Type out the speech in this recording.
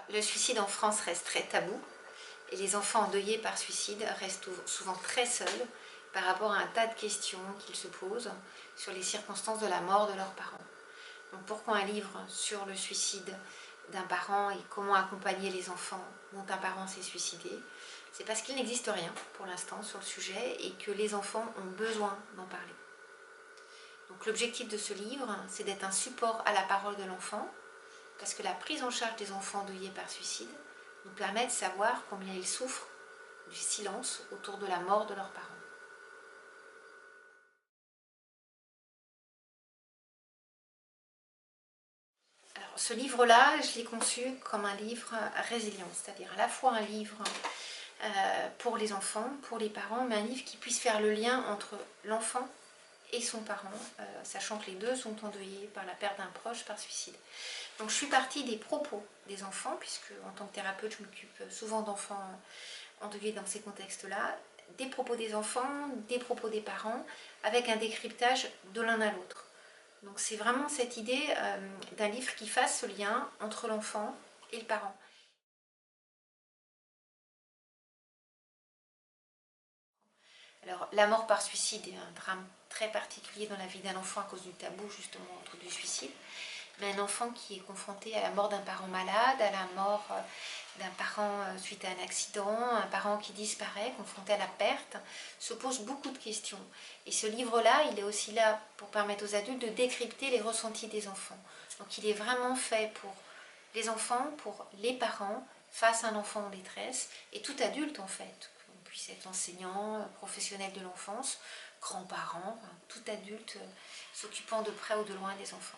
Le suicide en France reste très tabou et les enfants endeuillés par suicide restent souvent très seuls par rapport à un tas de questions qu'ils se posent sur les circonstances de la mort de leurs parents. Donc pourquoi un livre sur le suicide d'un parent et comment accompagner les enfants dont un parent s'est suicidé? C'est parce qu'il n'existe rien pour l'instant sur le sujet et que les enfants ont besoin d'en parler. Donc l'objectif de ce livre, c'est d'être un support à la parole de l'enfant, parce que la prise en charge des enfants endeuillés par suicide nous permet de savoir combien ils souffrent du silence autour de la mort de leurs parents. Alors, ce livre-là, je l'ai conçu comme un livre résilient, c'est-à-dire à la fois un livre pour les enfants, pour les parents, mais un livre qui puisse faire le lien entre l'enfant et son parent, sachant que les deux sont endeuillés par la perte d'un proche par suicide. Donc je suis partie des propos des enfants, puisque en tant que thérapeute, je m'occupe souvent d'enfants endeuillés dans ces contextes-là, des propos des enfants, des propos des parents, avec un décryptage de l'un à l'autre. Donc c'est vraiment cette idée d'un livre qui fasse ce lien entre l'enfant et le parent. Alors, la mort par suicide est un drame très particulier dans la vie d'un enfant à cause du tabou justement autour du suicide. Mais un enfant qui est confronté à la mort d'un parent malade, à la mort d'un parent suite à un accident, un parent qui disparaît, confronté à la perte, se pose beaucoup de questions. Et ce livre-là, il est aussi là pour permettre aux adultes de décrypter les ressentis des enfants. Donc il est vraiment fait pour les enfants, pour les parents, face à un enfant en détresse, et tout adulte en fait. On puisse être enseignant, professionnel de l'enfance, grands-parents, tout adulte s'occupant de près ou de loin des enfants.